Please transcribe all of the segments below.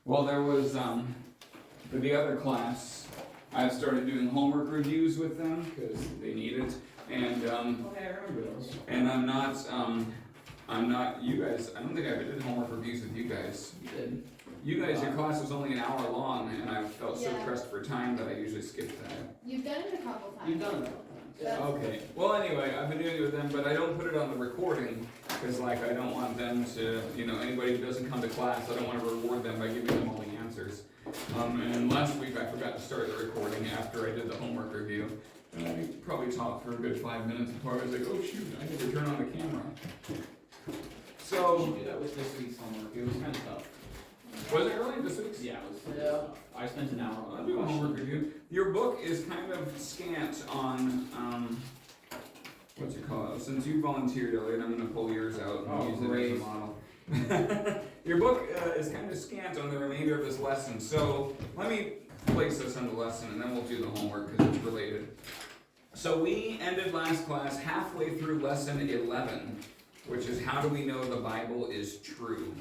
Well, there was, for the other class, I've started doing homework reviews with them because they need it. And, Okay, I remember those. and I'm not, you guys, I don't think I ever did homework reviews with you guys. You did. You guys, your class was only an hour long, and I felt so Yeah. pressed for time that I usually skipped that. You've done it a couple times. You've done it a couple times. Yeah. Okay, well anyway, I've been doing it with them, but I don't put it on the recording, because like I don't want them to, anybody who doesn't come to class, I don't want to reward them by giving them all the answers. And last week I forgot to start the recording after I did the homework review. And I probably talked for a good 5 minutes before I was like, oh shoot, I need to turn on the camera. You So, should do that with this week's homework. It was kind of tough. was it early this week? Yeah, it was tough. I spent an hour on I'll do a homework review. Your book is kind of scant on, what's it called? Since you volunteered, Elliot, I'm going to pull yours out and Oh, use it great. as a model. Your book is kind of scant on the remainder of this lesson, so let me place this on the lesson and then we'll do the homework because it's related. So we ended last class halfway through lesson 11, which is how do we know the Bible is true?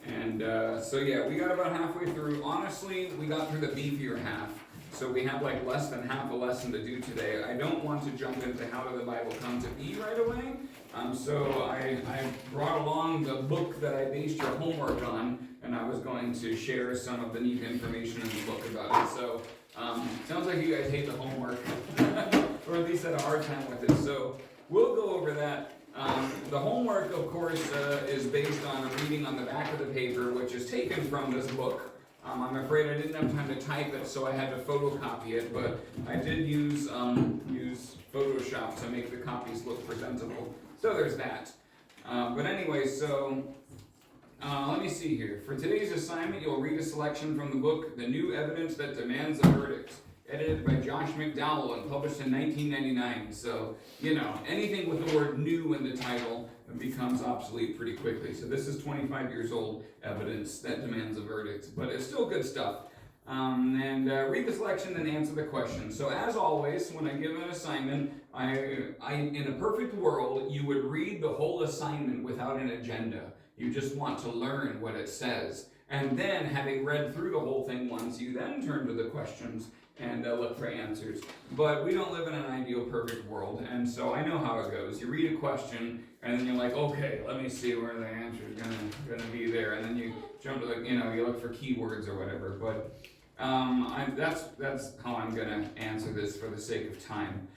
And so yeah, we got about halfway through. Honestly, we got through the beefier half. So we have like less than half a lesson to do today. I don't want to jump into how did the Bible come to be right away. So I brought along the book that I based your homework on, and I was going to share some of the neat information in the book about it. So sounds like you guys hate the homework, or at least had a hard time with it. So we'll go over that. The homework, of course, is based on a reading on the back of the paper, which is taken from this book. I'm afraid I didn't have time to type it, so I had to photocopy it, but I did use Photoshop to make the copies look presentable. So there's that. But anyway, so let me see here. For today's assignment, you'll read a selection from the book, The New Evidence That Demands a Verdict, edited by Josh McDowell and published in 1999. So, anything with the word new in the title becomes obsolete pretty quickly. So this is 25 years old evidence that demands a verdict, but it's still good stuff. Read the selection and answer the question. So as always, when I give an assignment, I in a perfect world, you would read the whole assignment without an agenda. You just want to learn what it says. And then, having read through the whole thing once, you then turn to the questions and look for answers. But we don't live in an ideal, perfect world, and so I know how it goes. You read a question, and then you're like, okay, let me see where the answer is gonna be there, and then you jump to you look for keywords or whatever. But that's how I'm gonna answer this for the sake of time.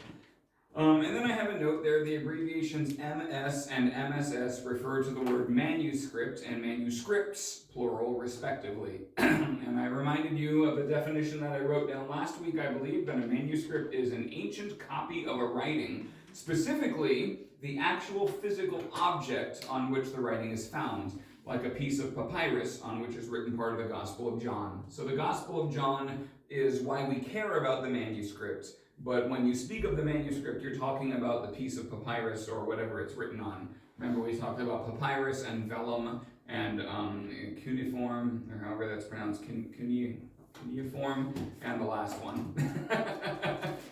And then I have a note there, the abbreviations MS and MSS refer to the word manuscript and manuscripts, plural, respectively. And I reminded you of a definition that I wrote down last week, I believe, that a manuscript is an ancient copy of a writing, specifically the actual physical object on which the writing is found, like a piece of papyrus on which is written part of the Gospel of John. So the Gospel of John is why we care about the manuscript. But when you speak of the manuscript, you're talking about the piece of papyrus or whatever it's written on. Remember we talked about papyrus and vellum and cuneiform, or however that's pronounced, cuneiform, and the last one,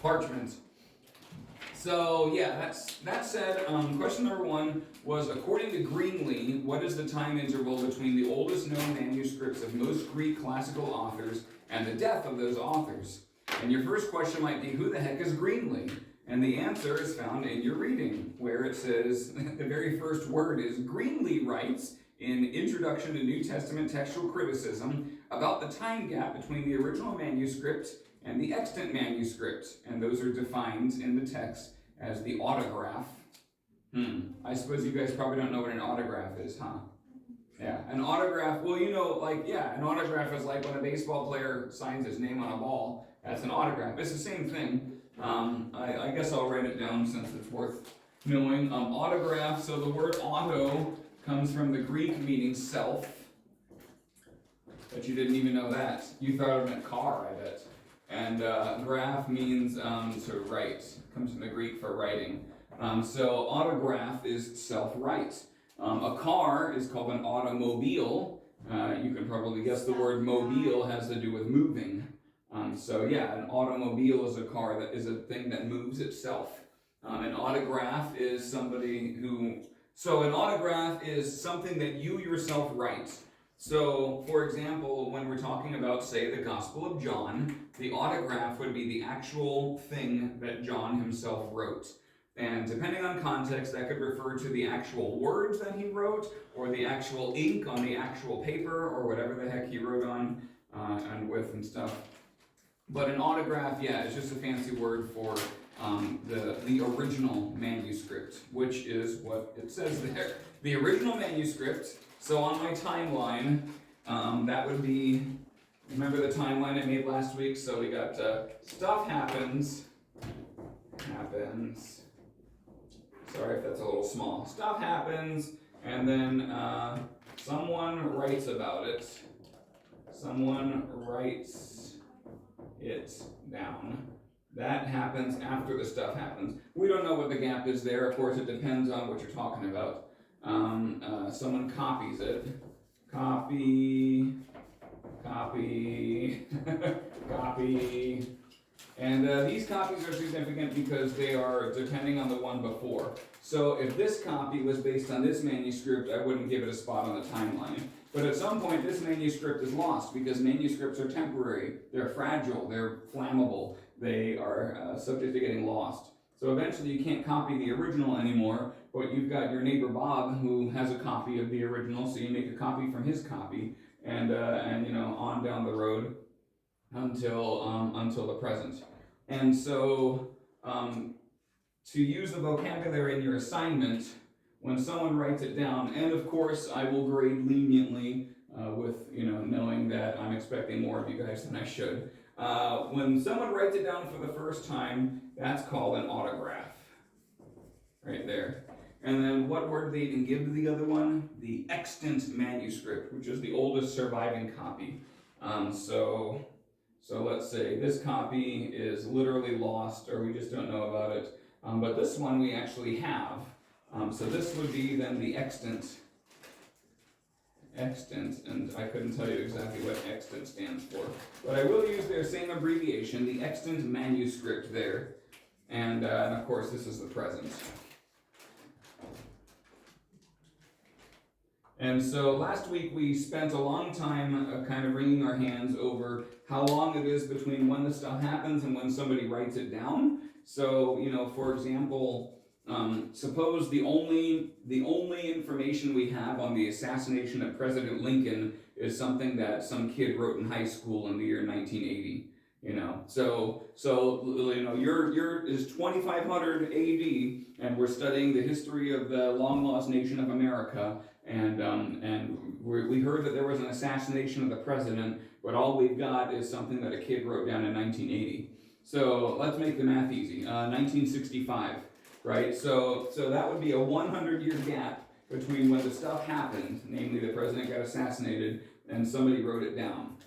parchment. So yeah, that said, question number 1 was, according to Greenlee, what is the time interval between the oldest known manuscripts of most Greek classical authors and the death of those authors? And your first question might be, who the heck is Greenlee? And the answer is found in your reading, where it says, the very first word is, Greenlee writes in Introduction to New Testament Textual Criticism about the time gap between the original manuscript and the extant manuscript. And those are defined in the text as the autograph. I suppose you guys probably don't know what an autograph is, huh? Yeah, an autograph, well, an autograph is like when a baseball player signs his name on a ball. That's an autograph. It's the same thing. I guess I'll write it down since it's worth knowing. Autograph, so the word auto comes from the Greek meaning self. But you didn't even know that. You thought it meant car, I bet. And graph means to write. Comes from the Greek for writing. So autograph is self-write. A car is called an automobile. You can probably guess the word mobile has to do with moving. So yeah, an automobile is a car that is a thing that moves itself. An autograph is somebody who... So an autograph is something that you yourself write. So, for example, when we're talking about, say, the Gospel of John, the autograph would be the actual thing that John himself wrote. And depending on context, that could refer to the actual words that he wrote, or the actual ink on the actual paper, or whatever the heck he wrote on and with and stuff. But an autograph, yeah, is just a fancy word for the original manuscript, which is what it says there. The original manuscript. So on my timeline, that would be, remember the timeline I made last week? So we got stuff happens, sorry if that's a little small. Stuff happens, and then someone writes about it. Someone writes it down. That happens after the stuff happens. We don't know what the gap is there. Of course, it depends on what you're talking about. Someone copies it. Copy. And these copies are significant because they are depending on the one before. So if this copy was based on this manuscript, I wouldn't give it a spot on the timeline. But at some point, this manuscript is lost because manuscripts are temporary. They're fragile. They're flammable. They are subject to getting lost. So eventually you can't copy the original anymore, but you've got your neighbor Bob who has a copy of the original, so you make a copy from his copy, and you know, on down the road until the present. And so to use the vocabulary in your assignment, when someone writes it down, and of course I will grade leniently with, you know, knowing that I'm expecting more of you guys than I should. When someone writes it down for the first time, that's called an autograph. Right there. And then what word did they even give to the other one? The extant manuscript, which is the oldest surviving copy. So let's say this copy is literally lost, or we just don't know about it. But this one we actually have. So this would be then the extant, and I couldn't tell you exactly what extant stands for. But I will use their same abbreviation, the extant manuscript there. And of course this is the present. And so last week we spent a long time kind of wringing our hands over how long it is between when the stuff happens and when somebody writes it down. So, you know, for example, suppose the only information we have on the assassination of President Lincoln is something that some kid wrote in high school in the year 1980. You know, so you know, your is 2500 AD, and we're studying the history of the long lost nation of America, and we heard that there was an assassination of the president, but all we've got is something that a kid wrote down in 1980. So let's make the math easy. 1965, right? So that would be a 100-year gap between when the stuff happened, namely the president got assassinated, and somebody wrote it down.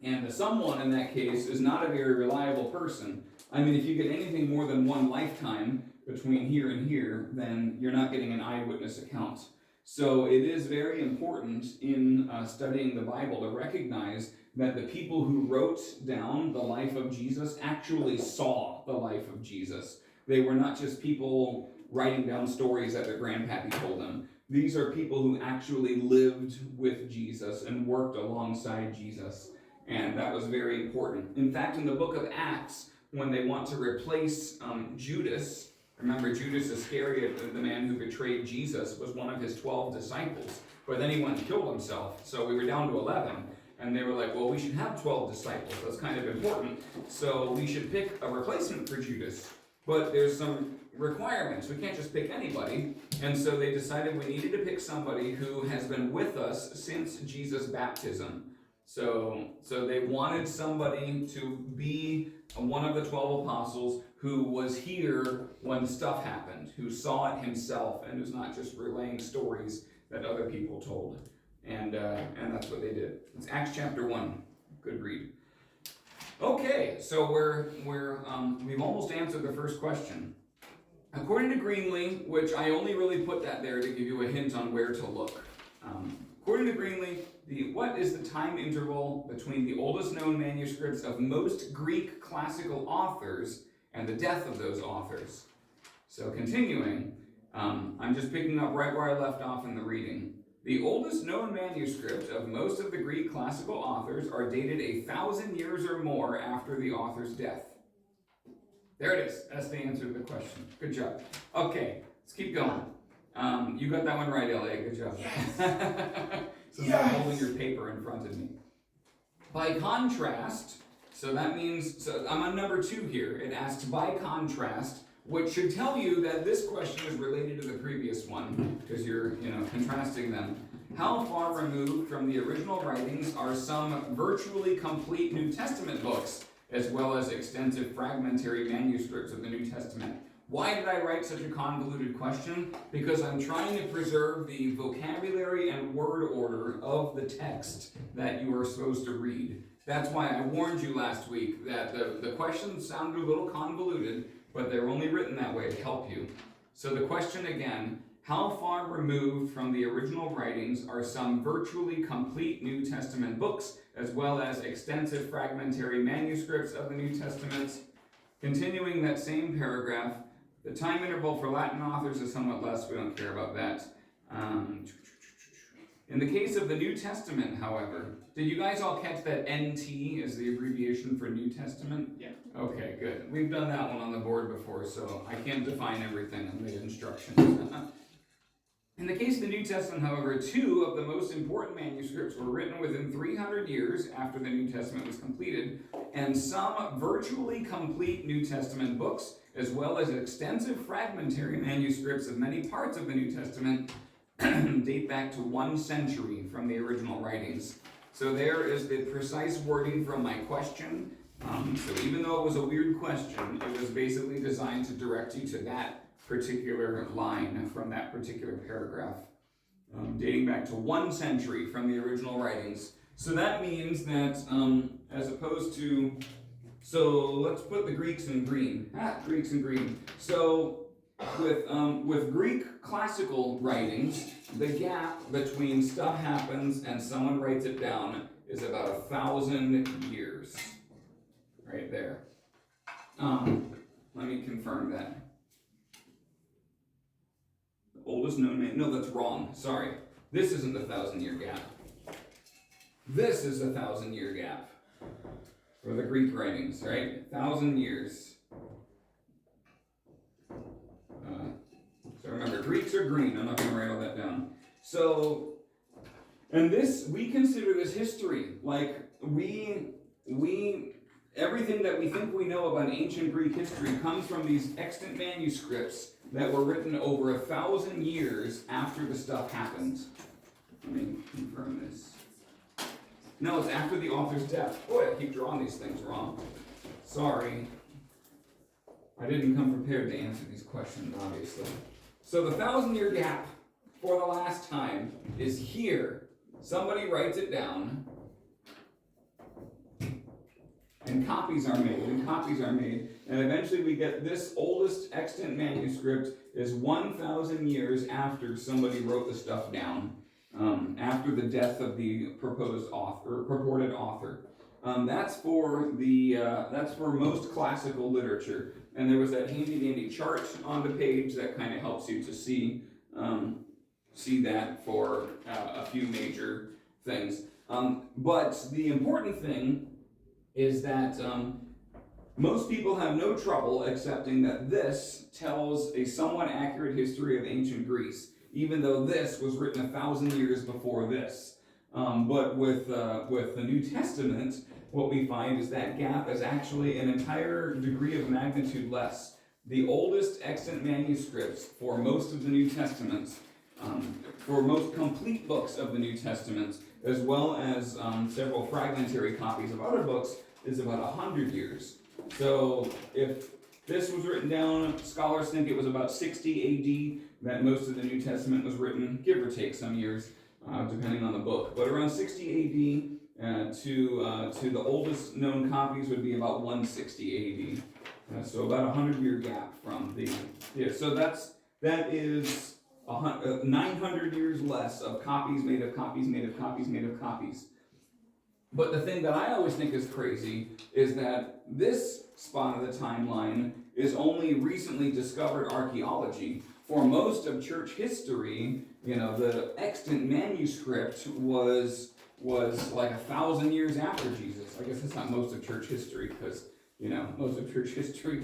And the someone in that case is not a very reliable person. I mean, if you get anything more than one lifetime between here and here, then you're not getting an eyewitness account. So it is very important in studying the Bible to recognize that the people who wrote down the life of Jesus actually saw the life of Jesus. They were not just people writing down stories that their grandpappy told them. These are people who actually lived with Jesus and worked alongside Jesus. And that was very important. In fact, in the book of Acts, when they want to replace Judas, remember Judas Iscariot, the man who betrayed Jesus, was one of his 12 disciples. But then he went and killed himself, so we were down to 11. And they were like, well, we should have 12 disciples. That's kind of important. So we should pick a replacement for Judas. But there's some requirements. We can't just pick anybody. And so they decided we needed to pick somebody who has been with us since Jesus' baptism. So they wanted somebody to be one of the 12 apostles who was here when stuff happened, who saw it himself, and who's not just relaying stories that other people told. And that's what they did. It's Acts chapter 1. Good read. Okay, so we've almost answered the first question. According to Greenlee, which I only really put that there to give you a hint on where to look. According to Greenlee, what is the time interval between the oldest known manuscripts of most Greek classical authors and the death of those authors? So continuing, I'm just picking up right where I left off in the reading. The oldest known manuscript of most of the Greek classical authors are dated 1,000 years or more after the author's death. There it is. That's the answer to the question. Good job. Okay, let's keep going. You got that one right, Elliot. Good job. Yes. So stop holding your paper in front of me. By contrast, so that means, so I'm on number 2 here. It asks by contrast, which should tell you that this question is related to the previous one, because you're, contrasting them. How far removed from the original writings are some virtually complete New Testament books, as well as extensive fragmentary manuscripts of the New Testament? Why did I write such a convoluted question? Because I'm trying to preserve the vocabulary and word order of the text that you are supposed to read. That's why I warned you last week that the questions sounded a little convoluted, but they're only written that way to help you. So the question again, how far removed from the original writings are some virtually complete New Testament books, as well as extensive fragmentary manuscripts of the New Testament? Continuing that same paragraph, the time interval for Latin authors is somewhat less. We don't care about that. In the case of the New Testament, however, did you guys all catch that NT is the abbreviation for New Testament? Yeah. Okay, good. We've done that one on the board before, so I can't define everything in the instructions. In the case of the New Testament, however, 2 of the most important manuscripts were written within 300 years after the New Testament was completed, and some virtually complete New Testament books, as well as extensive fragmentary manuscripts of many parts of the New Testament, date back to 1 century from the original writings. So there is the precise wording from my question. So even though it was a weird question, it was basically designed to direct you to that particular line from that particular paragraph, dating back to 1 century from the original writings. So that means that as opposed to, so let's put the Greeks in green. Greeks in green. So with Greek classical writings, the gap between stuff happens and someone writes it down is about 1,000 years. Right there. Let me confirm that. The oldest known man. No, that's wrong. Sorry. This isn't the 1,000-year gap. This is the 1,000-year gap for the Greek writings, right? 1,000 years. So remember, Greeks are green. I'm not going to write all that down. So, and this, we consider this history. Like, everything that we think we know about ancient Greek history comes from these extant manuscripts that were written over 1,000 years after the stuff happened. Let me confirm this. No, it's after the author's death. Boy, I keep drawing these things wrong. Sorry. I didn't come prepared to answer these questions, obviously. So the 1,000-year gap for the last time is here. Somebody writes it down, and copies are made, and eventually we get this oldest extant manuscript is 1,000 years after somebody wrote the stuff down, after the death of the proposed author, or purported author. That's for most classical literature, and there was that handy-dandy chart on the page that kind of helps you to see that for a few major things. But the important thing is that most people have no trouble accepting that this tells a somewhat accurate history of ancient Greece, even though this was written 1,000 years before this. But with the New Testament, what we find is that gap is actually an entire degree of magnitude less. The oldest extant manuscripts for most of the New Testament, for most complete books of the New Testament, as well as several fragmentary copies of other books, is about 100 years. So if this was written down, scholars think it was about 60 AD that most of the New Testament was written, give or take some years, depending on the book. But around 60 AD to the oldest known copies would be about 160 AD. So about 100-year gap from the, so that is 900 years less of copies made of copies made of copies made of copies. But the thing that I always think is crazy is that this spot of the timeline is only recently discovered archaeology for most of church history, the extant manuscript was like 1,000 years after Jesus. I guess it's not most of church history because, most of church history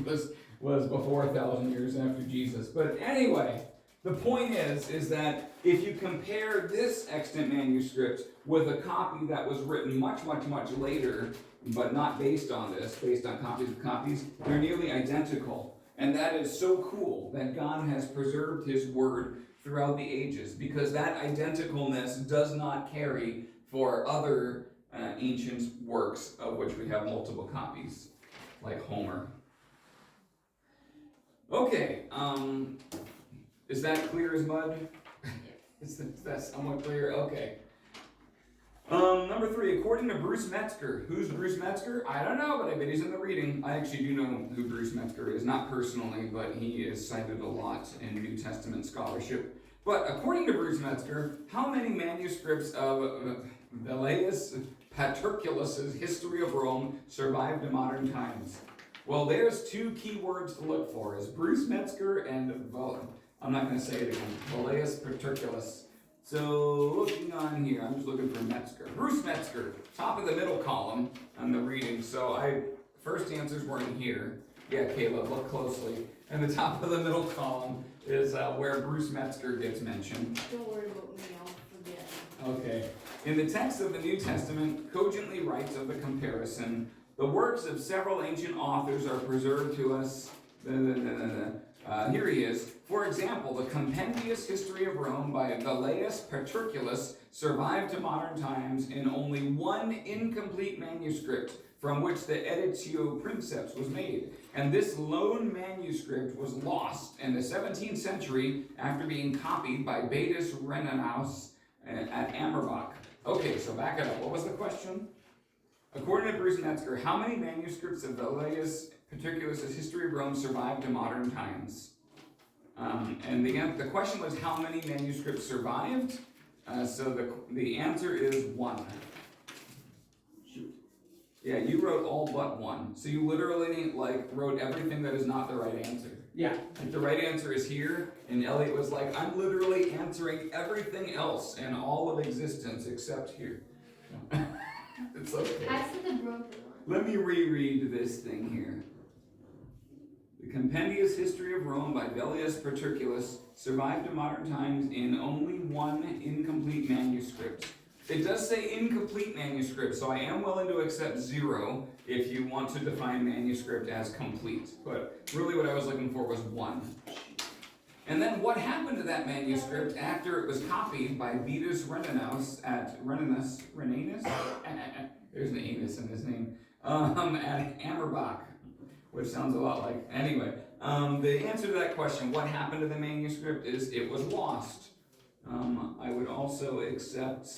was before 1,000 years after Jesus. But anyway, the point is that if you compare this extant manuscript with a copy that was written much, much, much later, but not based on this, based on copies of copies, they're nearly identical. And that is so cool that God has preserved his word throughout the ages, because that identicalness does not carry for other ancient works of which we have multiple copies, like Homer. Okay, is that clear as mud? Is that somewhat clear? Okay. Number 3, according to Bruce Metzger. Who's Bruce Metzger? I don't know, but I bet he's in the reading. I actually do know who Bruce Metzger is, not personally, but he is cited a lot in New Testament scholarship. But according to Bruce Metzger, how many manuscripts of Velleius Paterculus's History of Rome survive to modern times? Well, there's 2 key words to look for, is Bruce Metzger and I'm not going to say it again, Velleius Paterculus. So looking on here, I'm just looking for Metzger. Bruce Metzger, top of the middle column on the reading. So first answers were in here. Yeah, Caleb, look closely. And the top of the middle column is where Bruce Metzger gets mentioned. Don't worry about me, I'll forget. Okay. In the text of the New Testament, cogently writes of the comparison, the works of several ancient authors are preserved to us. Here he is. For example, the Compendious History of Rome by Velleius Paterculus survived to modern times in only one incomplete manuscript from which the Editio Princeps was made. And this lone manuscript was lost in the 17th century after being copied by Baetis Renenaus at Amerbach. Okay, so back it up. What was the question? According to Bruce Metzger, how many manuscripts of Velleius Paterculus' History of Rome survived to modern times? And the question was how many manuscripts survived? So the answer is 1. Shoot. Yeah, you wrote all but 1. So you literally wrote everything that is not the right answer. Yeah. Like the right answer is here, and Elliot was like, I'm literally answering everything else in all of existence except here. It's okay. I said the broken one. Let me reread this thing here. The Compendious History of Rome by Velleius Paterculus survived to modern times in only one incomplete manuscript. It does say incomplete manuscript, so I am willing to accept 0 if you want to define manuscript as complete. But really what I was looking for was 1. And then what happened to that manuscript after it was copied by Baetis Renenaus at Renanus? There's an anus in his name. At Amerbach, which sounds a lot like. Anyway, the answer to that question, what happened to the manuscript, is it was lost. I would also accept.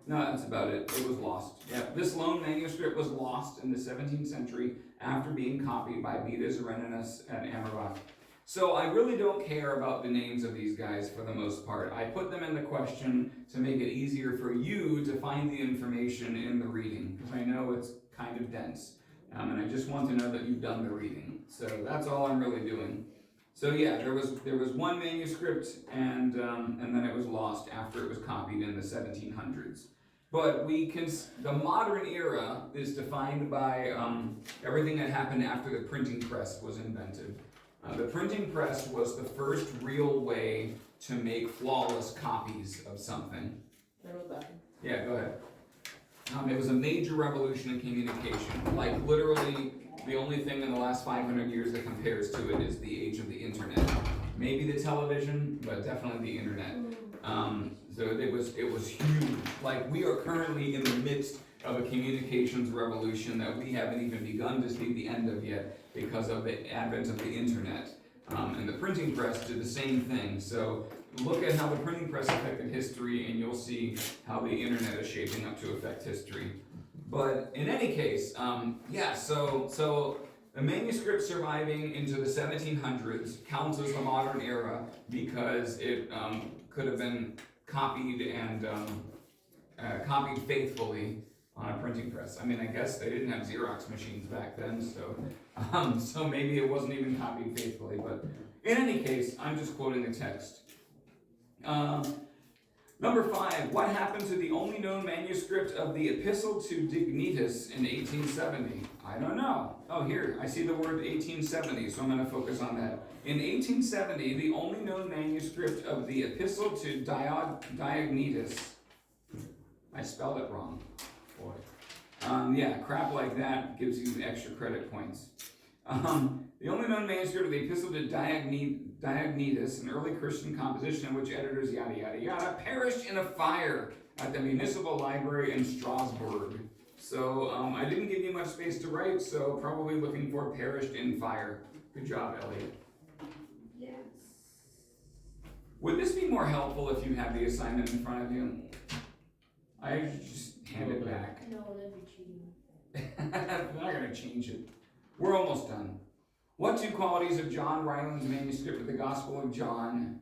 No, that's about it. It was lost. Yeah, this lone manuscript was lost in the 17th century after being copied by Baetis Renenaus at Amerbach. So I really don't care about the names of these guys for the most part. I put them in the question to make it easier for you to find the information in the reading, because I know it's kind of dense. And I just want to know that you've done the reading. So that's all I'm really doing. So yeah, there was one manuscript, and then it was lost after it was copied in the 1700s. But the modern era is defined by everything that happened after the printing press was invented. The printing press was the first real way to make flawless copies of something. Yeah, go ahead. It was a major revolution in communication. Like literally, the only thing in the last 500 years that compares to it is the age of the internet. Maybe the television, but definitely the internet. So it was huge. Like we are currently in the midst of a communications revolution that we haven't even begun to see the end of yet because of the advent of the internet. And the printing press did the same thing. So look at how the printing press affected history, and you'll see how the internet is shaping up to affect history. But in any case, so the manuscript surviving into the 1700s counts as the modern era because it could have been copied and copied faithfully on a printing press. I mean, I guess they didn't have Xerox machines back then, so maybe it wasn't even copied faithfully, but in any case, I'm just quoting the text. Number 5, what happened to the only known manuscript of the Epistle to Dignitas in 1870? I don't know. Oh, here, I see the word 1870, so I'm going to focus on that. In 1870, the only known manuscript of the Epistle to Diognetus, I spelled it wrong. Boy. Yeah, crap like that gives you extra credit points. The only known manuscript of the Epistle to Diognetus, an early Christian composition in which editors yada yada yada, perished in a fire at the Municipal Library in Strasbourg. So I didn't give you much space to write, so probably looking for perished in fire. Good job, Elliot. Yes. Would this be more helpful if you had the assignment in front of you? I just hand it back. No, that'd be cheating. I'm not going to change it. We're almost done. What two qualities of John Ryland's manuscript of the Gospel of John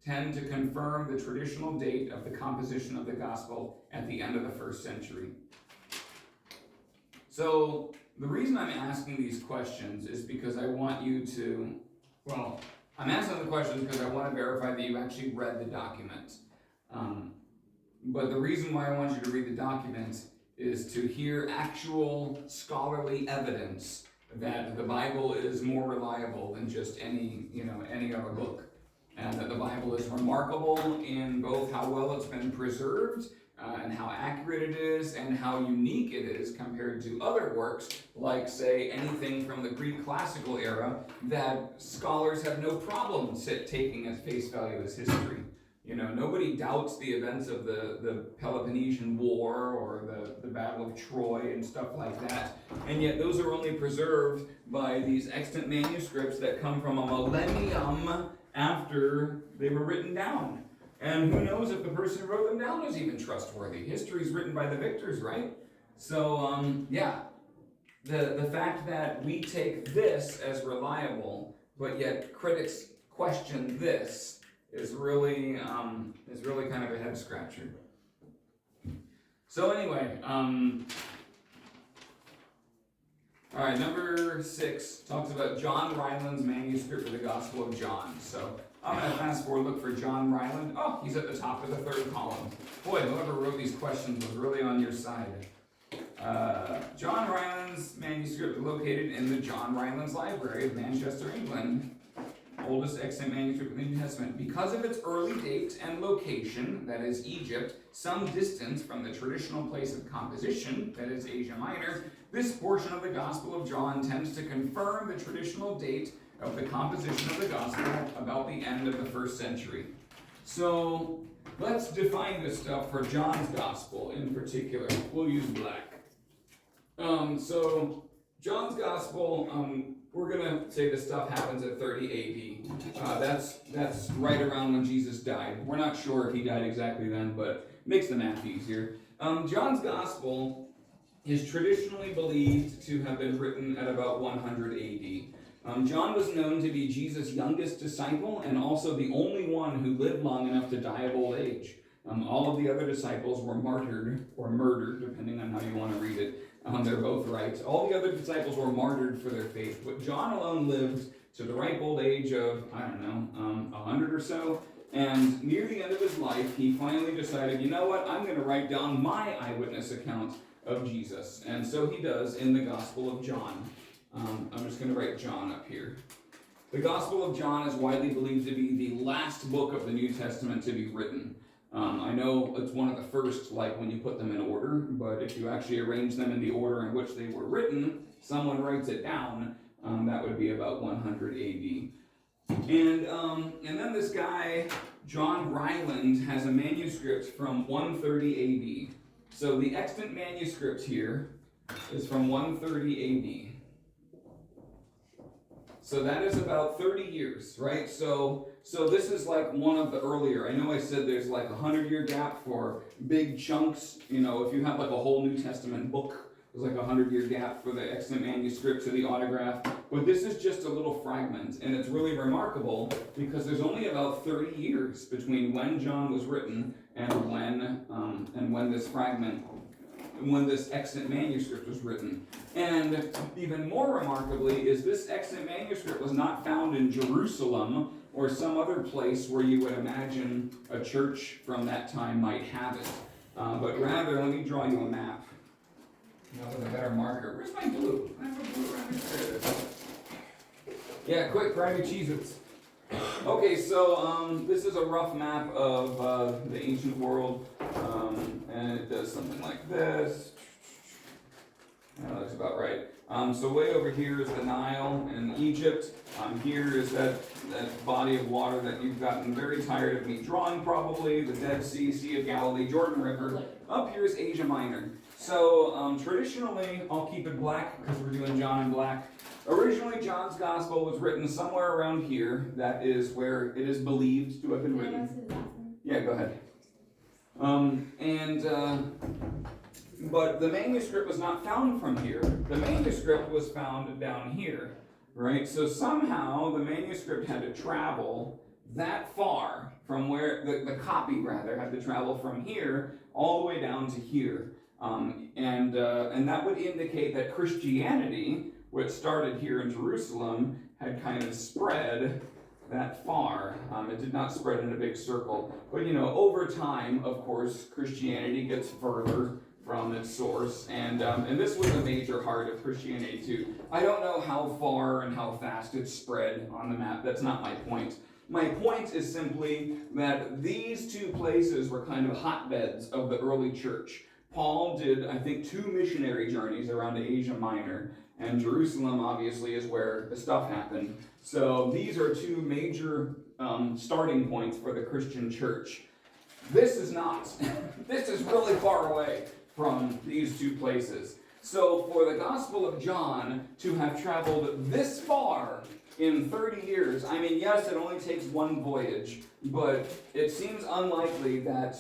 tend to confirm the traditional date of the composition of the Gospel at the end of the 1st century? So, the reason I'm asking these questions is because I want you to, well, I'm asking the questions because I want to verify that you actually read the document. But the reason why I want you to read the document is to hear actual scholarly evidence that the Bible is more reliable than just any other book. And that the Bible is remarkable in both how well it's been preserved and how accurate it is and how unique it is compared to other works, like, say, anything from the Greek classical era that scholars have no problem taking as face value as history. You know, nobody doubts the events of the Peloponnesian War or the Battle of Troy and stuff like that. And yet those are only preserved by these extant manuscripts that come from a millennium after they were written down. And who knows if the person who wrote them down was even trustworthy. History's written by the victors, right? So, yeah. The fact that we take this as reliable, but yet critics question this, is really kind of a head scratcher. So anyway, all right, number 6 talks about John Ryland's manuscript of the Gospel of John. So I'm going to fast forward, look for John Ryland. Oh, he's at the top of the 3rd column. Boy, whoever wrote these questions was really on your side. John Ryland's manuscript located in the John Rylands Library of Manchester, England. Oldest extant manuscript of the New Testament. Because of its early date and location, that is Egypt, some distance from the traditional place of composition, that is Asia Minor, this portion of the Gospel of John tends to confirm the traditional date of the composition of the Gospel about the end of the 1st century. So let's define this stuff for John's Gospel in particular. We'll use black. So John's Gospel, we're going to say this stuff happens at 30 AD. That's right around when Jesus died. We're not sure if he died exactly then, but makes the math easier. John's Gospel is traditionally believed to have been written at about 100 AD. John was known to be Jesus' youngest disciple and also the only one who lived long enough to die of old age. All of the other disciples were martyred or murdered, depending on how you want to read it. They're both right. All the other disciples were martyred for their faith, but John alone lived to the ripe old age of, 100 or so. And near the end of his life, he finally decided, you know what, I'm going to write down my eyewitness account of Jesus. And so he does in the Gospel of John. I'm just going to write John up here. The Gospel of John is widely believed to be the last book of the New Testament to be written. I know it's one of the first, like when you put them in order, but if you actually arrange them in the order in which they were written, someone writes it down, that would be about 100 AD. And then this guy, John Ryland, has a manuscript from 130 AD. So the extant manuscript here is from 130 AD. So that is about 30 years, right? So this is like one of the earlier. I know I said there's like a 100-year gap for big chunks. You know, if you have like a whole New Testament book, there's like a 100-year gap for the extant manuscript to the autograph. But this is just a little fragment, and it's really remarkable because there's only about 30 years between when John was written and when this fragment when this extant manuscript was written. And even more remarkably is this extant manuscript was not found in Jerusalem or some other place where you would imagine a church from that time might have it. But rather, let me draw you a map. Now with a better marker. Where's my glue? I have a glue around here. There it is. Yeah, quick, grab your Cheez-Its. Okay, so this is a rough map of the ancient world, and it does something like this. That looks about right. So way over here is the Nile and Egypt. Here is that body of water that you've gotten very tired of me drawing probably, the Dead Sea, Sea of Galilee, Jordan River. Up here is Asia Minor. So traditionally, I'll keep it black because we're doing John in black. Originally, John's Gospel was written somewhere around here. That is where it is believed to have been written. Yeah, go ahead. But the manuscript was not found from here. The manuscript was found down here, right? So somehow the manuscript had to travel that far from where, the copy rather, had to travel from here all the way down to here. And that would indicate that Christianity, which started here in Jerusalem, had kind of spread that far. It did not spread in a big circle. But over time, of course, Christianity gets further from its source, and this was a major heart of Christianity too. I don't know how far and how fast it spread on the map. That's not my point. My point is simply that these two places were kind of hotbeds of the early church. Paul did, I think, 2 missionary journeys around Asia Minor, and Jerusalem obviously is where the stuff happened. So these are 2 major starting points for the Christian church. This is not. This is really far away from these 2 places. So for the Gospel of John to have traveled this far in 30 years, I mean, yes, it only takes 1 voyage, but it seems unlikely that,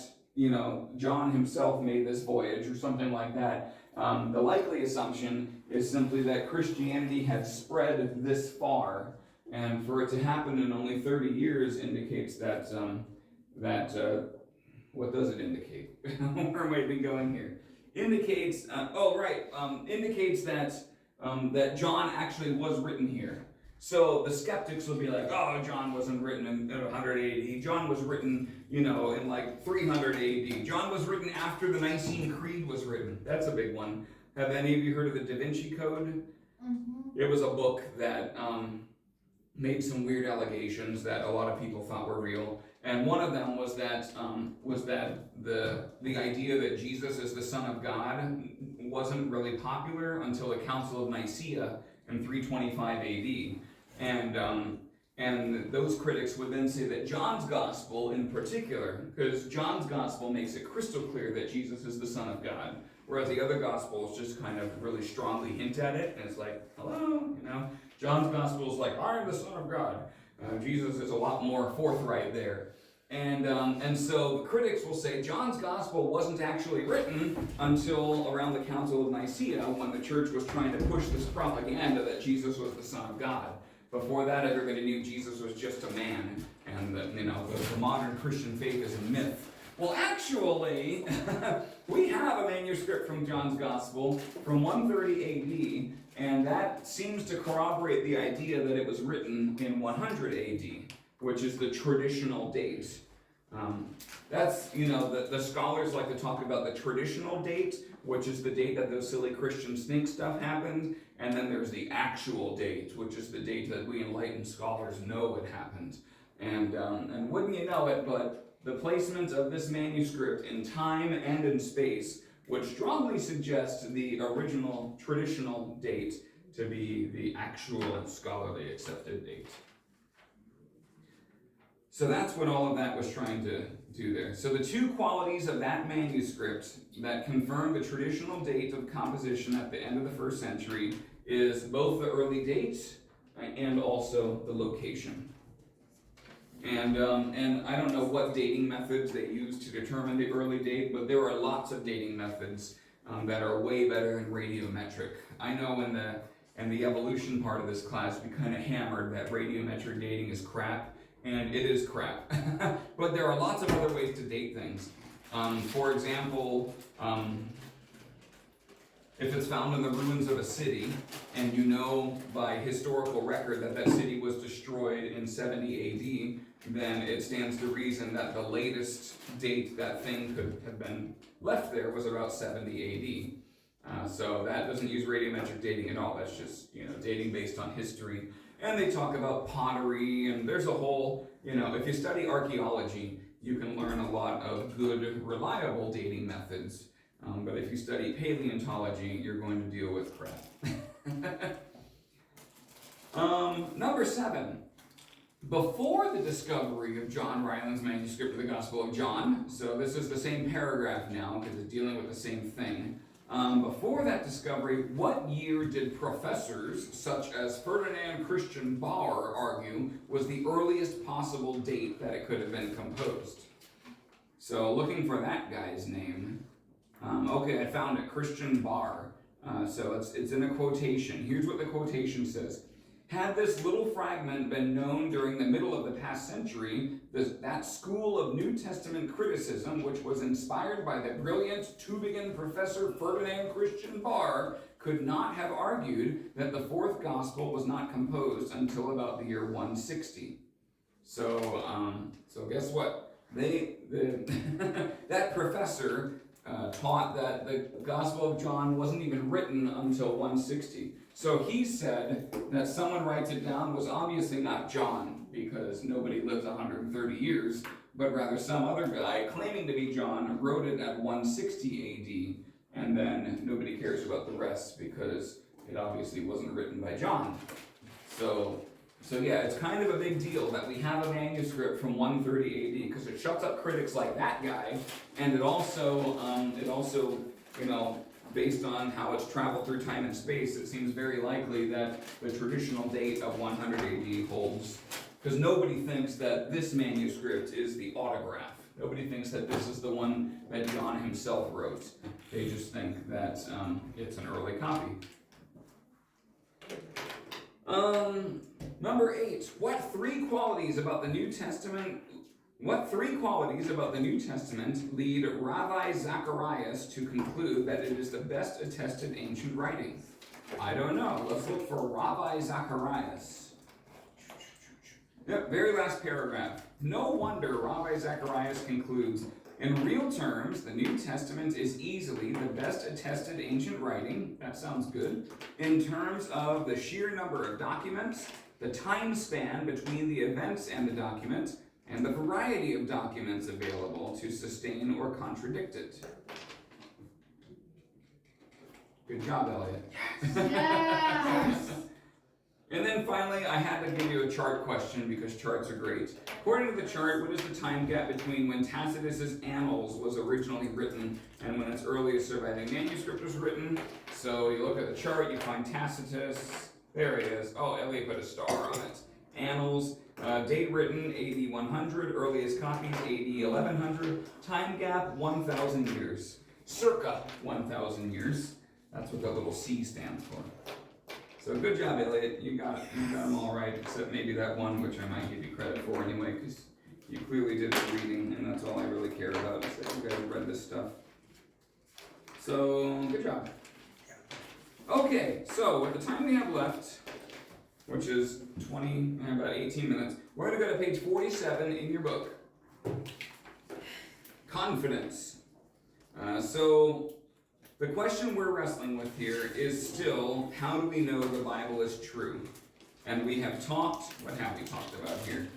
John himself made this voyage or something like that. The likely assumption is simply that Christianity had spread this far, and for it to happen in only 30 years indicates that, what does it indicate? Where am I even going here? Indicates, indicates that that John actually was written here. So the skeptics will be like, oh, John wasn't written in 100 AD. John was written, in like 300 AD. John was written after the Nicene Creed was written. That's a big one. Have any of you heard of the Da Vinci Code? Mm-hmm. It was a book that made some weird allegations that a lot of people thought were real. And one of them was that the idea that Jesus is the Son of God wasn't really popular until the Council of Nicaea in 325 AD. And those critics would then say that John's Gospel in particular, because John's Gospel makes it crystal clear that Jesus is the Son of God, whereas the other Gospels just kind of really strongly hint at it, and it's like, hello, John's Gospel is like, I am the Son of God. Jesus is a lot more forthright there. And so the critics will say John's Gospel wasn't actually written until around the Council of Nicaea, when the church was trying to push this propaganda that Jesus was the Son of God. Before that, everybody knew Jesus was just a man, and that, the modern Christian faith is a myth. Well, actually, we have a manuscript from John's Gospel from 130 AD, and that seems to corroborate the idea that it was written in 100 AD, which is the traditional date. That's, the scholars like to talk about the traditional date, which is the date that those silly Christian snake stuff happened, and then there's the actual date, which is the date that we enlightened scholars know it happened. And wouldn't you know it, but the placement of this manuscript in time and in space would strongly suggest the original traditional date to be the actual scholarly accepted date. So that's what all of that was trying to do there. So the 2 qualities of that manuscript that confirm the traditional date of composition at the end of the 1st century is both the early date and also the location. And I don't know what dating methods they used to determine the early date, but there are lots of dating methods that are way better than radiometric. I know in the evolution part of this class, we kind of hammered that radiometric dating is crap. And it is crap. But there are lots of other ways to date things. For example, If it's found in the ruins of a city, and you know by historical record that that city was destroyed in 70 AD, then it stands to reason that the latest date that thing could have been left there was about 70 AD. So that doesn't use radiometric dating at all. That's just, dating based on history. And they talk about pottery, and there's a whole, if you study archaeology, you can learn a lot of good, reliable dating methods. But if you study paleontology, you're going to deal with crap. Number 7. Before the discovery of John Ryland's manuscript of the Gospel of John, so this is the same paragraph now because it's dealing with the same thing. Before that discovery, what year did professors such as Ferdinand Christian Bauer argue was the earliest possible date that it could have been composed? So looking for that guy's name. Okay, I found it, Christian Bauer. So it's in a quotation. Here's what the quotation says. Had this little fragment been known during the middle of the past century, that school of New Testament criticism, which was inspired by the brilliant Tübingen professor Ferdinand Christian Bauer, could not have argued that the fourth gospel was not composed until about the year 160. So guess what? That professor taught that the Gospel of John wasn't even written until 160. So he said that someone writes it down was obviously not John, because nobody lives 130 years, but rather some other guy claiming to be John wrote it at 160 AD, and then nobody cares about the rest because it obviously wasn't written by John. So yeah, it's kind of a big deal that we have a manuscript from 130 AD because it shuts up critics like that guy, and it also, based on how it's traveled through time and space, it seems very likely that the traditional date of 100 AD holds, because nobody thinks that this manuscript is the autograph. Nobody thinks that this is the one that John himself wrote. They just think that it's an early copy. Number 8. What three qualities about the New Testament lead Rabbi Zacharias to conclude that it is the best attested ancient writing? I don't know. Let's look for Rabbi Zacharias. Yep, very last paragraph. No wonder Rabbi Zacharias concludes, in real terms, the New Testament is easily the best attested ancient writing. That sounds good. In terms of the sheer number of documents, the time span between the events and the document, and the variety of documents available to sustain or contradict it. Good job, Elliot. Yes! And then finally, I had to give you a chart question because charts are great. According to the chart, what is the time gap between when Tacitus's Annals was originally written and when its earliest surviving manuscript was written? So you look at the chart, you find Tacitus. There it is. Oh, Elliot put a star on it. Annals, date written AD 100, earliest copies AD 1100. Time gap 1,000 years. Circa 1,000 years. That's what the little C stands for. So good job, Elliot. You got them all right, except maybe that one, which I might give you credit for anyway, because you clearly did the reading, and that's all I really care about, is that you guys read this stuff. So, good job. Okay, so with the time we have left, which is about 18 minutes, we're going to go to page 47 in your book. Confidence. So the question we're wrestling with here is still, how do we know the Bible is true? And we have talked, what have we talked about here?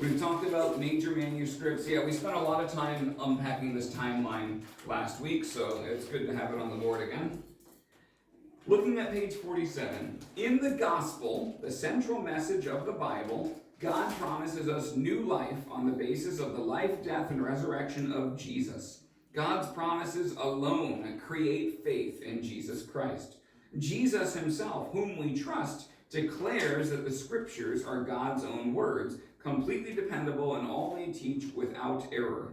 We've talked about major manuscripts. Yeah, we spent a lot of time unpacking this timeline last week, so it's good to have it on the board again. Looking at page 47, in the gospel, the central message of the Bible, God promises us new life on the basis of the life, death, and resurrection of Jesus. God's promises alone create faith in Jesus Christ. Jesus himself, whom we trust, declares that the scriptures are God's own words, completely dependable and all they teach without error.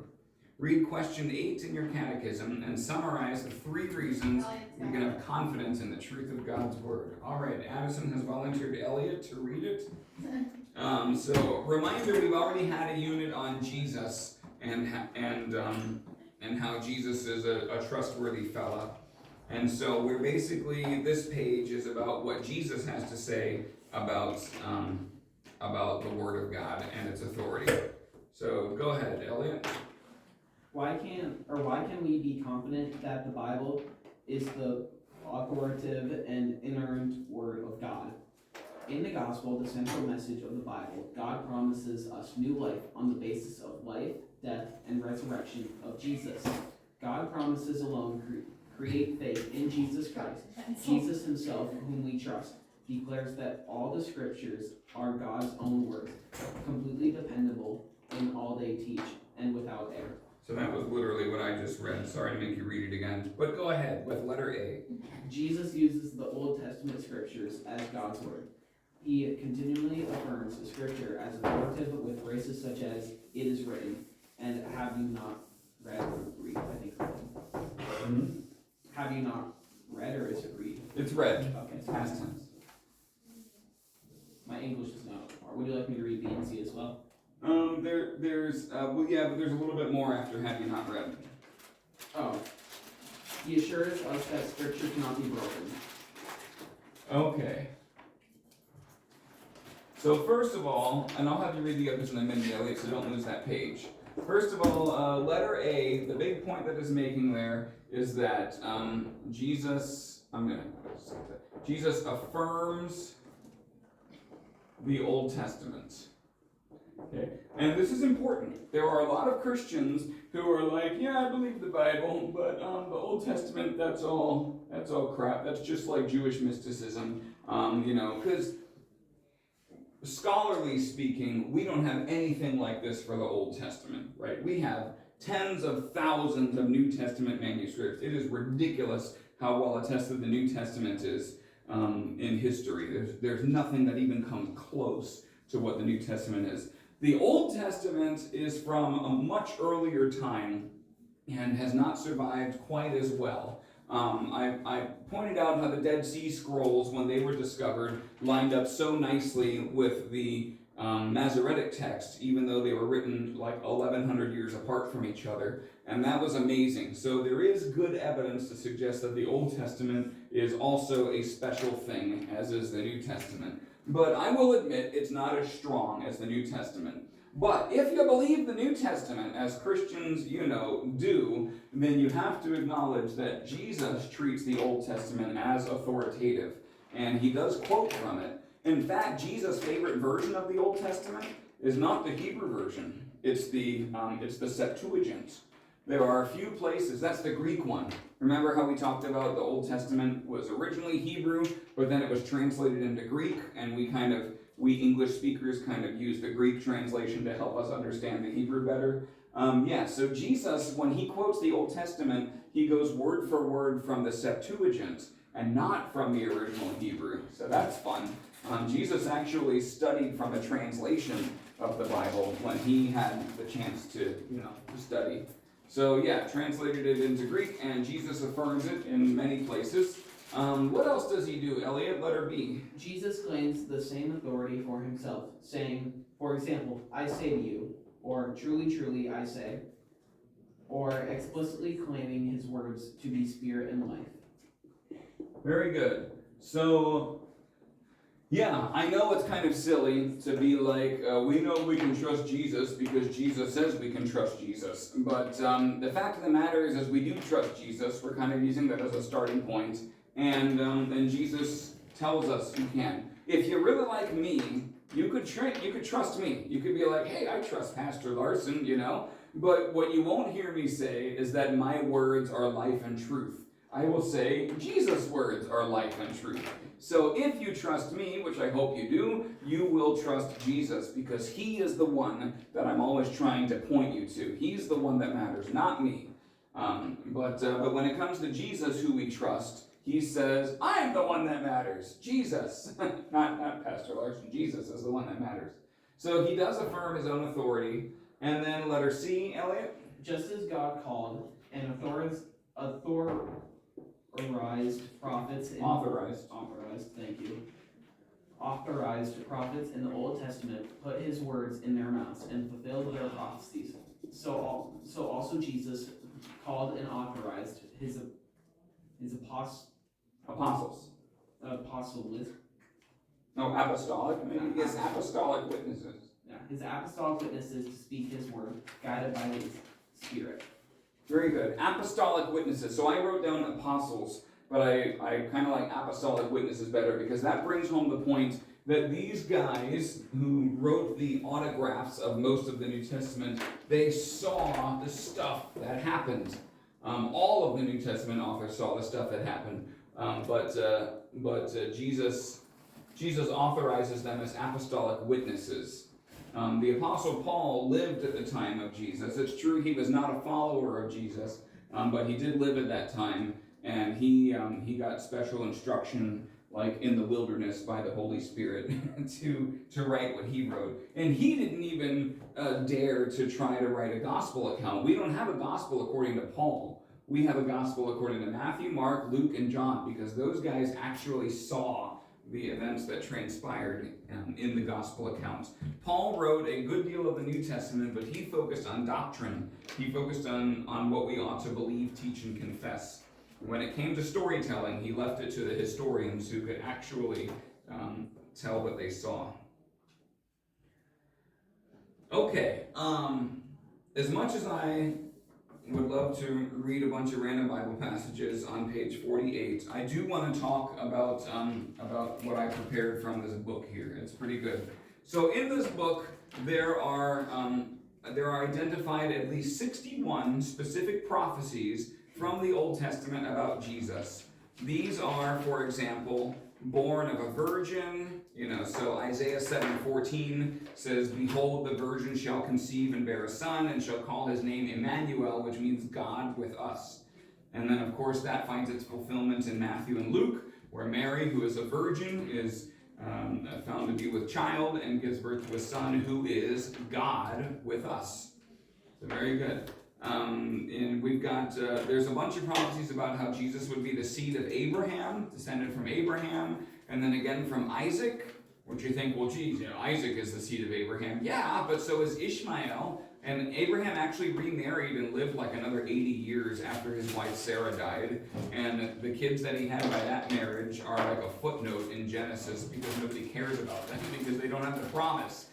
Read question 8 in your catechism and summarize the 3 reasons you can have confidence in the truth of God's word. All right, Addison has volunteered Elliot to read it. So, reminder, we've already had a unit on Jesus and how Jesus is a trustworthy fella. And so we're basically, this page is about what Jesus has to say about the Word of God and its authority. So go ahead, Elliot. Why can we be confident that the Bible is the authoritative and inerrant Word of God? In the Gospel, the central message of the Bible, God promises us new life on the basis of life, death, and resurrection of Jesus. God promises alone create faith in Jesus Christ. Jesus himself, whom we trust, declares that all the scriptures are God's own words, completely dependable in all they teach and without error. So that was literally what I just read. Sorry to make you read it again. But go ahead with letter A. Jesus uses the Old Testament scriptures as God's word. He continually affirms scripture as authoritative with phrases such as, "It is written," and "Have you not read or read?" I think read. Have you not read, or is it read? It's read. Okay. It's past tense. My English is not up to par. Would you like me to read B and C as well? There's but there's a little bit more after have you not read. Oh. He assures us that scripture cannot be broken. Okay. So first of all, and I'll have you read the others in a minute, Elliot, so don't lose that page. First of all, letter A, the big point that is making there is that Jesus affirms the Old Testament. Okay, and this is important. There are a lot of Christians who are like, yeah, I believe the Bible, but the Old Testament, that's all crap. That's just like Jewish mysticism, because scholarly speaking, we don't have anything like this for the Old Testament, right? We have tens of thousands of New Testament manuscripts. It is ridiculous how well attested the New Testament is in history. There's nothing that even comes close to what the New Testament is. The Old Testament is from a much earlier time and has not survived quite as well. I pointed out how the Dead Sea Scrolls, when they were discovered, lined up so nicely with the Masoretic text, even though they were written like 1,100 years apart from each other, and that was amazing. So there is good evidence to suggest that the Old Testament is also a special thing, as is the New Testament. But I will admit it's not as strong as the New Testament. But if you believe the New Testament, as Christians, do, then you have to acknowledge that Jesus treats the Old Testament as authoritative. And he does quote from it. In fact, Jesus' favorite version of the Old Testament is not the Hebrew version. It's the Septuagint. There are a few places, that's the Greek one. Remember how we talked about the Old Testament was originally Hebrew, but then it was translated into Greek, and we English speakers kind of use the Greek translation to help us understand the Hebrew better. So Jesus, when he quotes the Old Testament, he goes word for word from the Septuagint and not from the original Hebrew. So that's fun. Jesus actually studied from a translation of the Bible when he had the chance to study. So translated it into Greek, and Jesus affirms it in many places. What else does he do, Elliot? Letter B. Jesus claims the same authority for himself, saying, for example, "I say to you," or "Truly, truly, I say," or explicitly claiming his words to be spirit and life. Very good. So, I know it's kind of silly to be like, we know we can trust Jesus because Jesus says we can trust Jesus. But the fact of the matter is we do trust Jesus. We're kind of using that as a starting point. And Jesus tells us you can. If you really like me, you could trust me. You could be like, hey, I trust Pastor Larson, But what you won't hear me say is that my words are life and truth. I will say Jesus' words are life and truth. So if you trust me, which I hope you do, you will trust Jesus because he is the one that I'm always trying to point you to. He's the one that matters, not me. But when it comes to Jesus, who we trust, he says, I am the one that matters. Jesus. not Pastor Larson. Jesus is the one that matters. So he does affirm his own authority. And then letter C, Elliot? Just as God called and authorized prophets authorized prophets in the Old Testament, put his words in their mouths and fulfilled their prophecies. So also Jesus called and authorized his Apostles. apostolic. No, apostolic. Maybe his apostolic witnesses. Yeah, his apostolic witnesses to speak his word, guided by his Spirit. Very good. Apostolic witnesses. So I wrote down apostles, but I kind of like apostolic witnesses better because that brings home the point that these guys who wrote the autographs of most of the New Testament, they saw the stuff that happened. All of the New Testament authors saw the stuff that happened, but Jesus authorizes them as apostolic witnesses. The Apostle Paul lived at the time of Jesus. It's true he was not a follower of Jesus, but he did live at that time, and he got special instruction, like in the wilderness by the Holy Spirit, to write what he wrote. And he didn't even dare to try to write a gospel account. We don't have a gospel according to Paul. We have a gospel according to Matthew, Mark, Luke, and John, because those guys actually saw the events that transpired in the gospel accounts. Paul wrote a good deal of the New Testament, but he focused on doctrine. He focused on what we ought to believe, teach, and confess. When it came to storytelling, he left it to the historians who could actually tell what they saw. Okay, as much as I would love to read a bunch of random Bible passages on page 48, I do want to talk about what I prepared from this book here. It's pretty good. So in this book, there are identified at least 61 specific prophecies from the Old Testament about Jesus. These are, for example, born of a virgin, so Isaiah 7:14 says, "Behold, the virgin shall conceive and bear a son, and shall call his name Emmanuel," which means God with us. And then, of course, that finds its fulfillment in Matthew and Luke, where Mary, who is a virgin, is found to be with child and gives birth to a son who is God with us. So very good. And we've got, there's a bunch of prophecies about how Jesus would be the seed of Abraham, descended from Abraham, and then again from Isaac, which you think, well, geez, Isaac is the seed of Abraham. Yeah, but so is Ishmael, and Abraham actually remarried and lived like another 80 years after his wife Sarah died, and the kids that he had by that marriage are like a footnote in Genesis because nobody cares about them because they don't have the promise.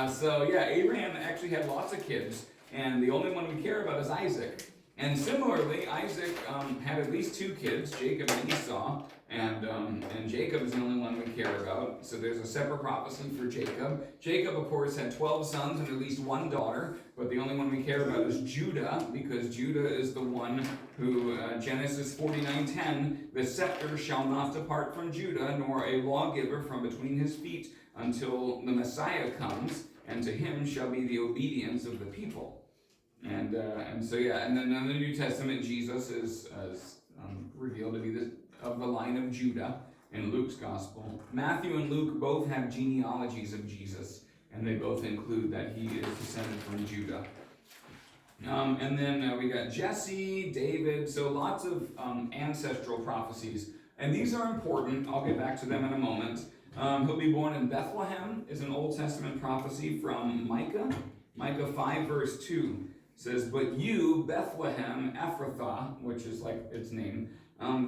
So yeah, Abraham actually had lots of kids, and the only one we care about is Isaac. And similarly, Isaac had at least 2 kids, Jacob and Esau, and Jacob is the only one we care about. So there's a separate prophecy for Jacob. Jacob, of course, had 12 sons and at least 1 daughter, but the only one we care about is Judah, because Judah is the one who, Genesis 49:10, "The scepter shall not depart from Judah, nor a lawgiver from between his feet, until the Messiah comes, and to him shall be the obedience of the people." And so yeah, and then in the New Testament, Jesus is revealed to be of the line of Judah in Luke's gospel. Matthew and Luke both have genealogies of Jesus, and they both include that he is descended from Judah. And then we got Jesse, David, so lots of ancestral prophecies. And these are important. I'll get back to them in a moment. He'll be born in Bethlehem is an Old Testament prophecy from Micah. Micah 5 verse 2 says, "But you, Bethlehem Ephrathah," which is like its name,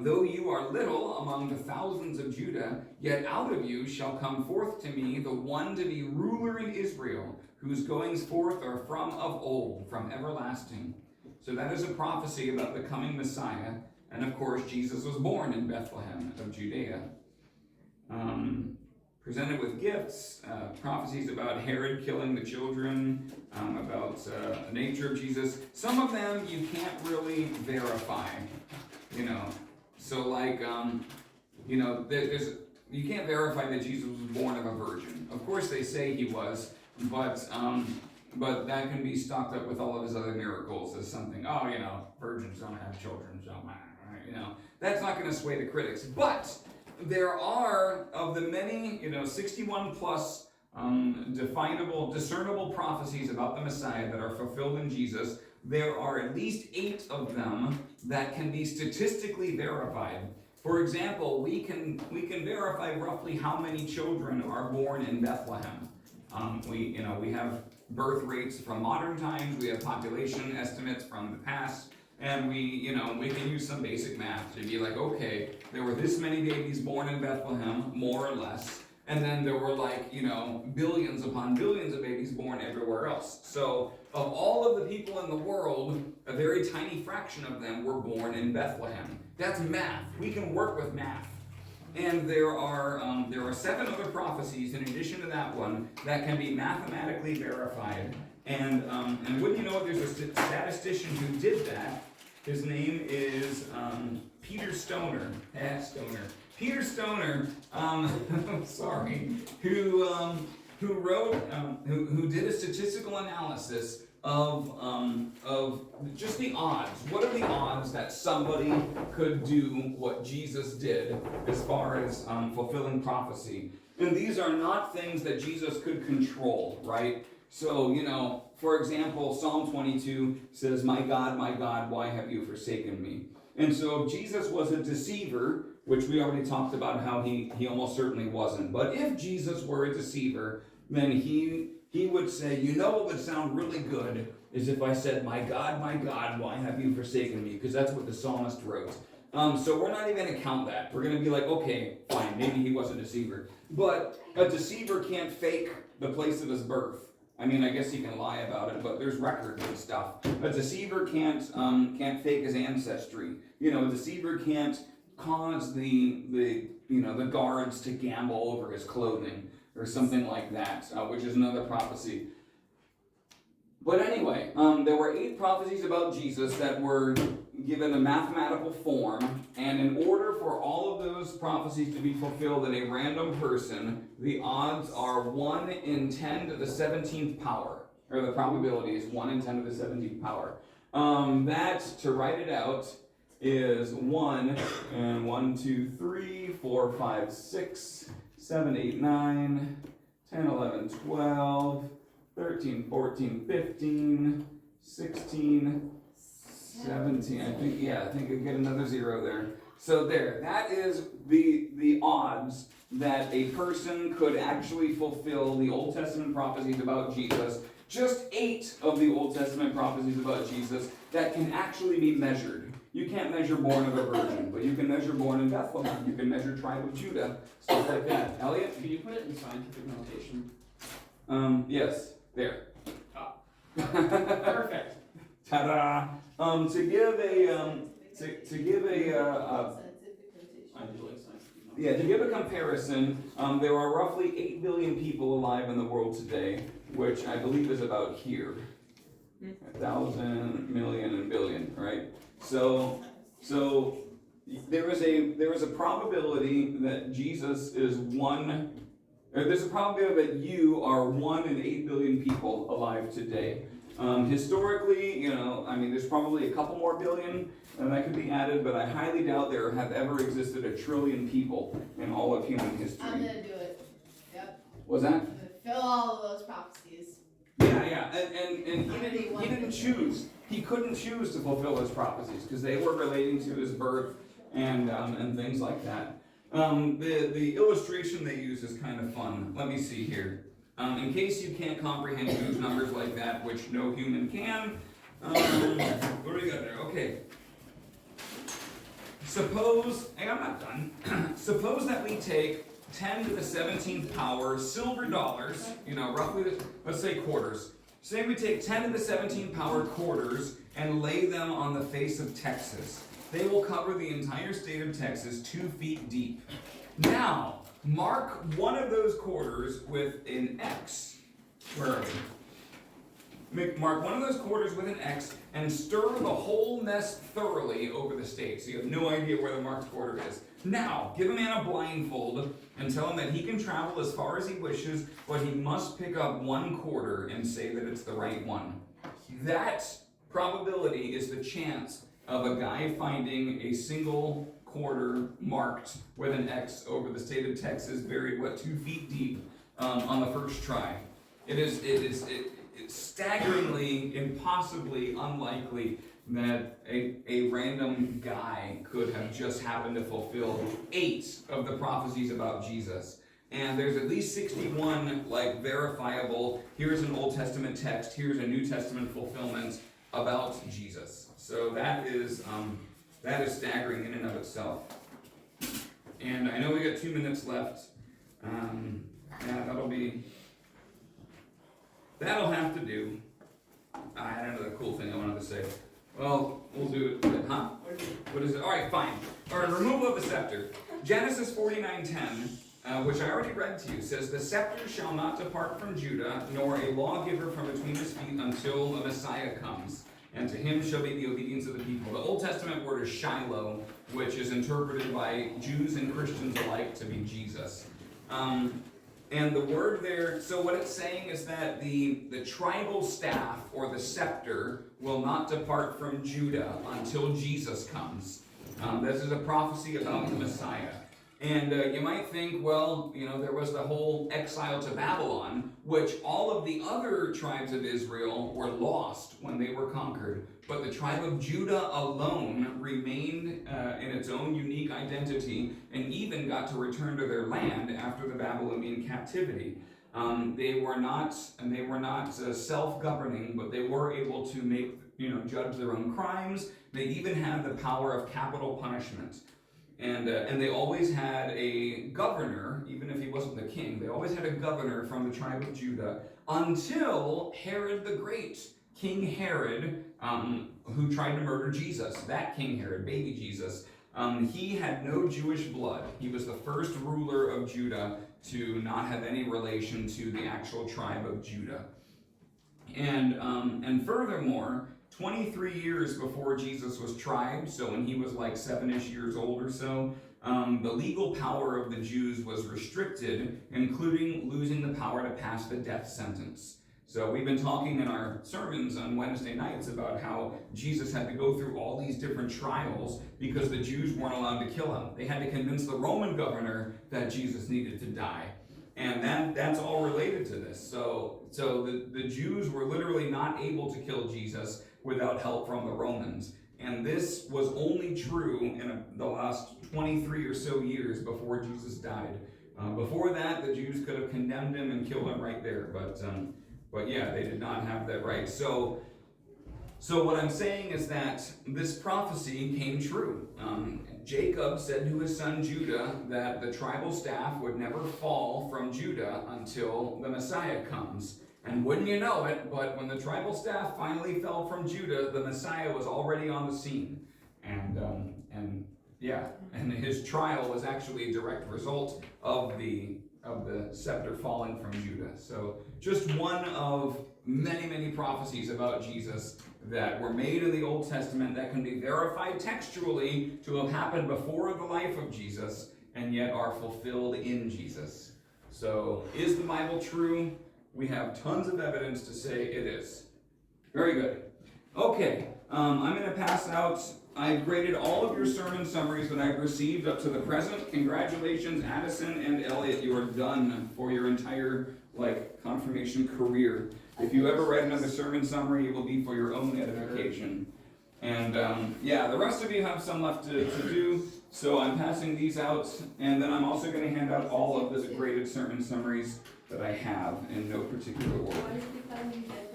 "though you are little among the thousands of Judah, yet out of you shall come forth to me the one to be ruler in Israel, whose goings forth are from of old, from everlasting." So that is a prophecy about the coming Messiah. And of course, Jesus was born in Bethlehem of Judea. Presented with gifts, prophecies about Herod killing the children, about the nature of Jesus. Some of them you can't really verify, So like, you can't verify that Jesus was born of a virgin. Of course they say he was, but that can be stocked up with all of his other miracles as something, virgins don't have children, so, that's not going to sway the critics. But there are, of the many, 61 plus discernible prophecies about the Messiah that are fulfilled in Jesus, there are at least 8 of them that can be statistically verified. For example, we can verify roughly how many children are born in Bethlehem. We have birth rates from modern times, we have population estimates from the past, and we can use some basic math to be like, okay, there were this many babies born in Bethlehem, more or less, and then there were billions upon billions of babies born everywhere else. So of all of the people in the world, a very tiny fraction of them were born in Bethlehem. That's math. We can work with math. And there are 7 other prophecies in addition to that one that can be mathematically verified. And wouldn't you know it, there's a statistician who did that. His name is Peter Stoner. Peter Stoner, sorry, who did a statistical analysis of just the odds. What are the odds that somebody could do what Jesus did as far as fulfilling prophecy? And these are not things that Jesus could control, right? So, for example, Psalm 22 says, my God, why have you forsaken me? And so if Jesus was a deceiver, which we already talked about how he almost certainly wasn't, but if Jesus were a deceiver, then he would say, what would sound really good is if I said, my God, why have you forsaken me? Because that's what the psalmist wrote. So we're not even going to count that. We're going to be like, okay, fine, maybe he was a deceiver. But a deceiver can't fake the place of his birth. I mean, I guess he can lie about it, but there's records and stuff. A deceiver can't fake his ancestry. A deceiver can't cause the guards to gamble over his clothing or something like that, which is another prophecy. But anyway, there were 8 prophecies about Jesus that were given a mathematical form, and in order for all of those prophecies to be fulfilled in a random person, the odds are 1 in 10 to the 17th power, or the probability is 1 in 10 to the 17th power. That, to write it out, is 1, and 1, 2, 3, 4, 5, 6, 7, 8, 9, 10, 11, 12, 13, 14, 15, 16, 17, I think I get another 0 there. So there, that is the odds that a person could actually fulfill the Old Testament prophecies about Jesus. Just 8 of the Old Testament prophecies about Jesus that can actually be measured. You can't measure born of a virgin, but you can measure born in Bethlehem. You can measure tribe of Judah, stuff like that. Elliot? Can you put it in scientific notation? Yes, there. Ah. Perfect. Ta-da! To give a comparison, there are roughly 8 billion people alive in the world today, which I believe is about here. 1,000, million, and billion, right? So there is a probability that Jesus is one, or there's a probability that you are 1 in 8 billion people alive today. Historically, there's probably a couple more billion that could be added, but I highly doubt there have ever existed 1 trillion people in all of human history. I'm gonna do it. Yep. Was that? I'm gonna fill all of those prophecies. Yeah, and he didn't choose. He couldn't choose to fulfill his prophecies because they were relating to his birth and things like that. The illustration they use is kind of fun. Let me see here. In case you can't comprehend huge numbers like that, which no human can, what do we got there? Okay. Suppose, I'm not done. Suppose that we take 10 to the 17th power silver dollars, roughly, let's say quarters. Say we take 10 to the 17th power quarters and lay them on the face of Texas. They will cover the entire state of Texas 2 feet deep. Now, mark one of those quarters with an X. Where are we? Mark one of those quarters with an X and stir the whole mess thoroughly over the state. So you have no idea where the marked quarter is. Now, give a man a blindfold and tell him that he can travel as far as he wishes, but he must pick up 1 quarter and say that it's the right one. That probability is the chance of a guy finding a single quarter marked with an X over the state of Texas, buried 2 feet deep on the first try. It's staggeringly, impossibly unlikely that a random guy could have just happened to fulfill 8 of the prophecies about Jesus. And there's at least 61 verifiable, here's an Old Testament text, here's a New Testament fulfillment about Jesus. So that is staggering in and of itself. And I know we got 2 minutes left. Yeah, that'll have to do. I had another cool thing I wanted to say. Well, we'll do it. Huh? What is it? All right, fine. All right, removal of the scepter. Genesis 49:10, which I already read to you, says, "The scepter shall not depart from Judah, nor a lawgiver from between his feet until the Messiah comes. And to him shall be the obedience of the people." The Old Testament word is Shiloh, which is interpreted by Jews and Christians alike to be Jesus. And the word there, so what it's saying is that the tribal staff or the scepter will not depart from Judah until Jesus comes. This is a prophecy about the Messiah. And you might think, well, there was the whole exile to Babylon, which all of the other tribes of Israel were lost when they were conquered. But the tribe of Judah alone remained in its own unique identity and even got to return to their land after the Babylonian captivity. They were not self-governing, but they were able to judge their own crimes. They even had the power of capital punishment. And they always had a governor, even if he wasn't the king. They always had a governor from the tribe of Judah until Herod the Great, King Herod, who tried to murder Jesus. That King Herod, baby Jesus, he had no Jewish blood. He was the first ruler of Judah to not have any relation to the actual tribe of Judah. And furthermore, 23 years before Jesus was tried, so when he was like 7-ish years old or so, the legal power of the Jews was restricted, including losing the power to pass the death sentence. So we've been talking in our sermons on Wednesday nights about how Jesus had to go through all these different trials because the Jews weren't allowed to kill him. They had to convince the Roman governor that Jesus needed to die. And that's all related to this. So the Jews were literally not able to kill Jesus without help from the Romans. And this was only true in the last 23 or so years before Jesus died. Before that, the Jews could have condemned him and killed him right there. But yeah, they did not have that right. So what I'm saying is that this prophecy came true. Jacob said to his son Judah that the tribal staff would never fall from Judah until the Messiah comes. And wouldn't you know it, but when the tribal staff finally fell from Judah, the Messiah was already on the scene. And his trial was actually a direct result of the scepter falling from Judah. So just one of many, many prophecies about Jesus that were made in the Old Testament that can be verified textually to have happened before the life of Jesus and yet are fulfilled in Jesus. So is the Bible true? We have tons of evidence to say it is. Very good. Okay, I'm going to pass out. I've graded all of your sermon summaries that I've received up to the present. Congratulations, Addison and Elliot. You are done for your entire confirmation career. If you ever write another sermon summary, it will be for your own edification. And the rest of you have some left to do. So I'm passing these out, and then I'm also going to hand out all of the graded sermon summaries that I have in no particular order. Why did you find me that